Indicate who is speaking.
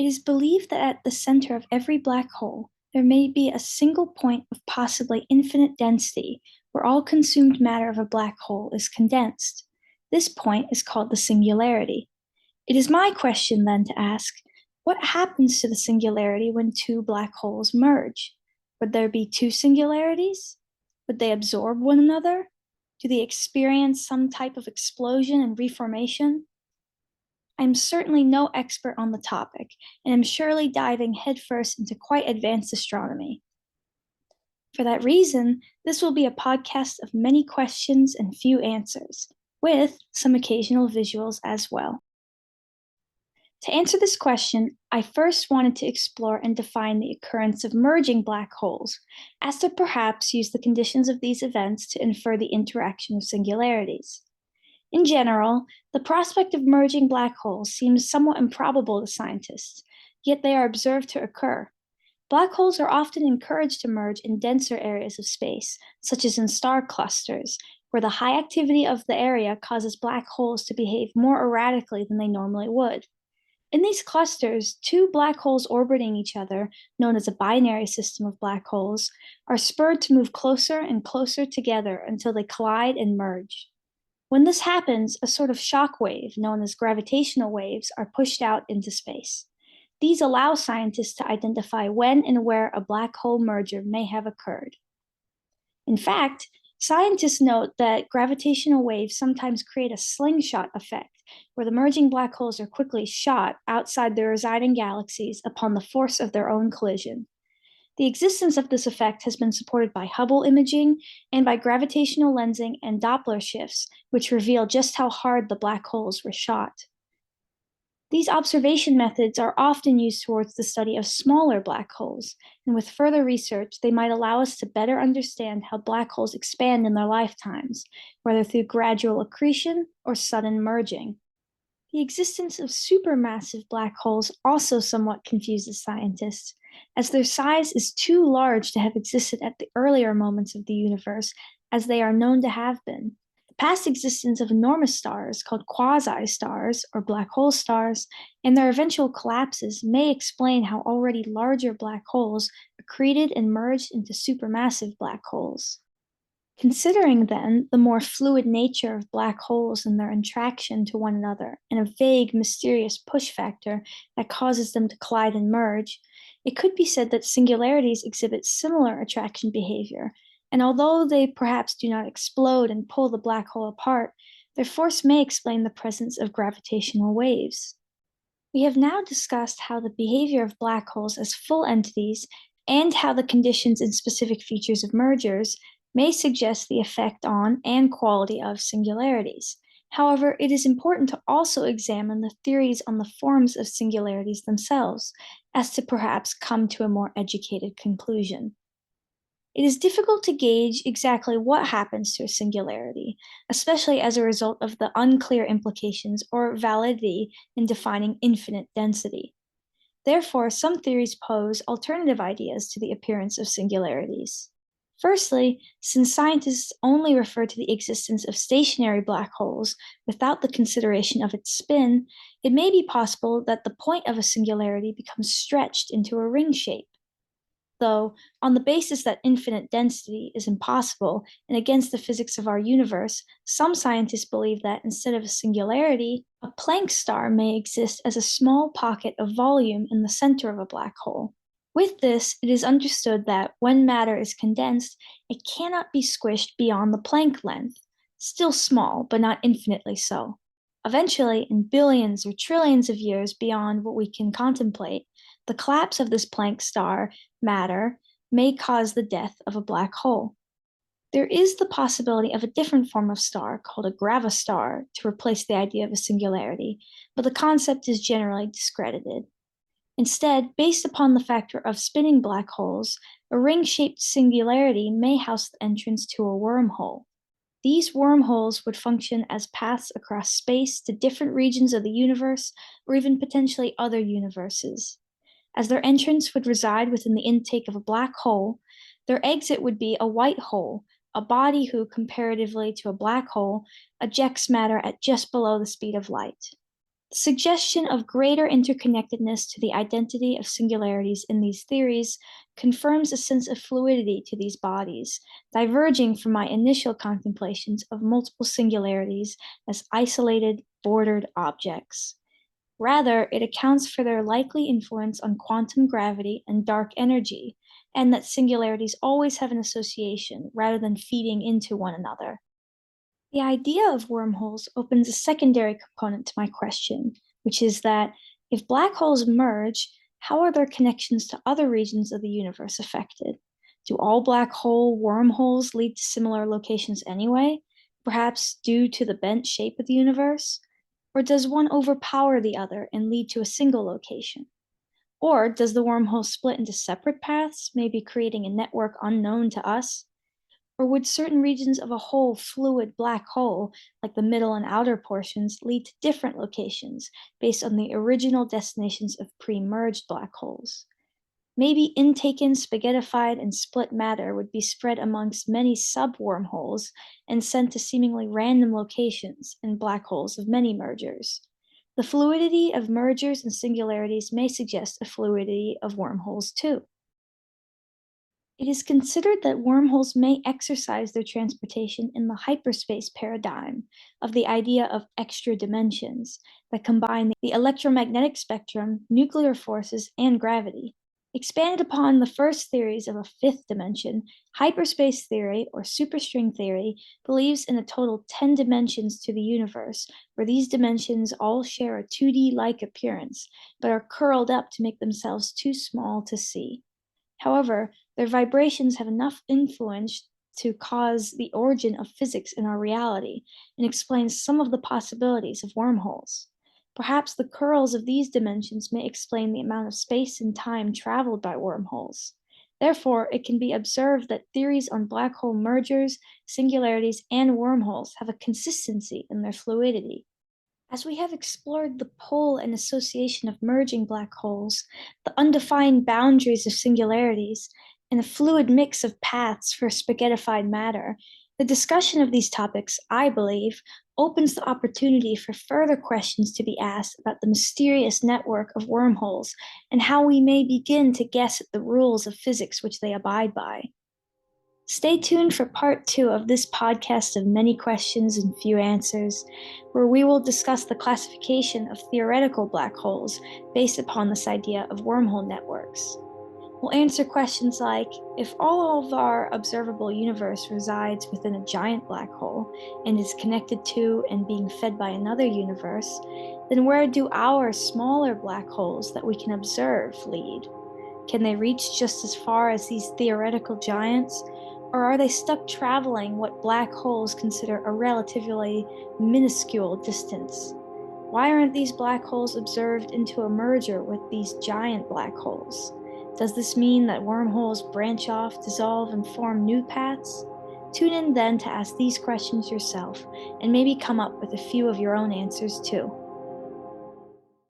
Speaker 1: It is believed that at the center of every black hole, there may be a single point of possibly infinite density where all consumed matter of a black hole is condensed. This point is called the singularity. It is my question then to ask, what happens to the singularity when two black holes merge? Would there be two singularities? Would they absorb one another? Do they experience some type of explosion and reformation? I am certainly no expert on the topic, and am surely diving headfirst into quite advanced astronomy. For that reason, this will be a podcast of many questions and few answers, with some occasional visuals as well. To answer this question, I first wanted to explore and define the occurrence of merging black holes, as to perhaps use the conditions of these events to infer the interaction of singularities. In general, the prospect of merging black holes seems somewhat improbable to scientists, yet they are observed to occur. Black holes are often encouraged to merge in denser areas of space, such as in star clusters, where the high activity of the area causes black holes to behave more erratically than they normally would. In these clusters, two black holes orbiting each other, known as a binary system of black holes, are spurred to move closer and closer together until they collide and merge. When this happens, a sort of shock wave, known as gravitational waves, are pushed out into space. These allow scientists to identify when and where a black hole merger may have occurred. In fact, scientists note that gravitational waves sometimes create a slingshot effect, where the merging black holes are quickly shot outside their residing galaxies upon the force of their own collision. The existence of this effect has been supported by Hubble imaging and by gravitational lensing and Doppler shifts, which reveal just how hard the black holes were shot. These observation methods are often used towards the study of smaller black holes, and with further research, they might allow us to better understand how black holes expand in their lifetimes, whether through gradual accretion or sudden merging. The existence of supermassive black holes also somewhat confuses scientists, as their size is too large to have existed at the earlier moments of the universe as they are known to have been. The past existence of enormous stars called quasi-stars or black hole stars and their eventual collapses may explain how already larger black holes accreted and merged into supermassive black holes. Considering, then, the more fluid nature of black holes and their attraction to one another, and a vague, mysterious push factor that causes them to collide and merge, it could be said that singularities exhibit similar attraction behavior, and although they perhaps do not explode and pull the black hole apart, their force may explain the presence of gravitational waves. We have now discussed how the behavior of black holes as full entities and how the conditions and specific features of mergers may suggest the effect on and quality of singularities. However, it is important to also examine the theories on the forms of singularities themselves, as to perhaps come to a more educated conclusion. It is difficult to gauge exactly what happens to a singularity, especially as a result of the unclear implications or validity in defining infinite density. Therefore, some theories pose alternative ideas to the appearance of singularities. Firstly, since scientists only refer to the existence of stationary black holes without the consideration of its spin, it may be possible that the point of a singularity becomes stretched into a ring shape. Though, on the basis that infinite density is impossible and against the physics of our universe, some scientists believe that instead of a singularity, a Planck star may exist as a small pocket of volume in the center of a black hole. With this, it is understood that when matter is condensed, it cannot be squished beyond the Planck length, still small, but not infinitely so. Eventually, in billions or trillions of years beyond what we can contemplate, the collapse of this Planck star matter may cause the death of a black hole. There is the possibility of a different form of star called a gravastar to replace the idea of a singularity, but the concept is generally discredited. Instead, based upon the factor of spinning black holes, a ring-shaped singularity may house the entrance to a wormhole. These wormholes would function as paths across space to different regions of the universe, or even potentially other universes. As their entrance would reside within the intake of a black hole, their exit would be a white hole, a body who, comparatively to a black hole, ejects matter at just below the speed of light. The suggestion of greater interconnectedness to the identity of singularities in these theories confirms a sense of fluidity to these bodies, diverging from my initial contemplations of multiple singularities as isolated, bordered objects. Rather, it accounts for their likely influence on quantum gravity and dark energy, and that singularities always have an association rather than feeding into one another. The idea of wormholes opens a secondary component to my question, which is that if black holes merge, how are their connections to other regions of the universe affected? Do all black hole wormholes lead to similar locations anyway, perhaps due to the bent shape of the universe? Or does one overpower the other and lead to a single location? Or does the wormhole split into separate paths, maybe creating a network unknown to us? Or would certain regions of a whole fluid black hole, like the middle and outer portions, lead to different locations based on the original destinations of pre-merged black holes? Maybe intaken, spaghettified, and split matter would be spread amongst many sub-wormholes and sent to seemingly random locations in black holes of many mergers. The fluidity of mergers and singularities may suggest a fluidity of wormholes too. It is considered that wormholes may exercise their transportation in the hyperspace paradigm of the idea of extra dimensions that combine the electromagnetic spectrum, nuclear forces, and gravity. Expanded upon the first theories of a fifth dimension, hyperspace theory, or superstring theory, believes in a total 10 dimensions to the universe, where these dimensions all share a 2D-like appearance, but are curled up to make themselves too small to see. However, their vibrations have enough influence to cause the origin of physics in our reality and explains some of the possibilities of wormholes. Perhaps the curls of these dimensions may explain the amount of space and time traveled by wormholes. Therefore, it can be observed that theories on black hole mergers, singularities, and wormholes have a consistency in their fluidity. As we have explored the pull and association of merging black holes, the undefined boundaries of singularities, and a fluid mix of paths for spaghettified matter, the discussion of these topics, I believe, opens the opportunity for further questions to be asked about the mysterious network of wormholes and how we may begin to guess at the rules of physics which they abide by. Stay tuned for part 2 of this podcast of many questions and few answers, where we will discuss the classification of theoretical black holes based upon this idea of wormhole networks. We'll answer questions like, if all of our observable universe resides within a giant black hole and is connected to and being fed by another universe, then where do our smaller black holes that we can observe lead? Can they reach just as far as these theoretical giants? Or are they stuck traveling what black holes consider a relatively minuscule distance? Why aren't these black holes observed into a merger with these giant black holes? Does this mean that wormholes branch off, dissolve, and form new paths? Tune in then to ask these questions yourself and maybe come up with a few of your own answers too.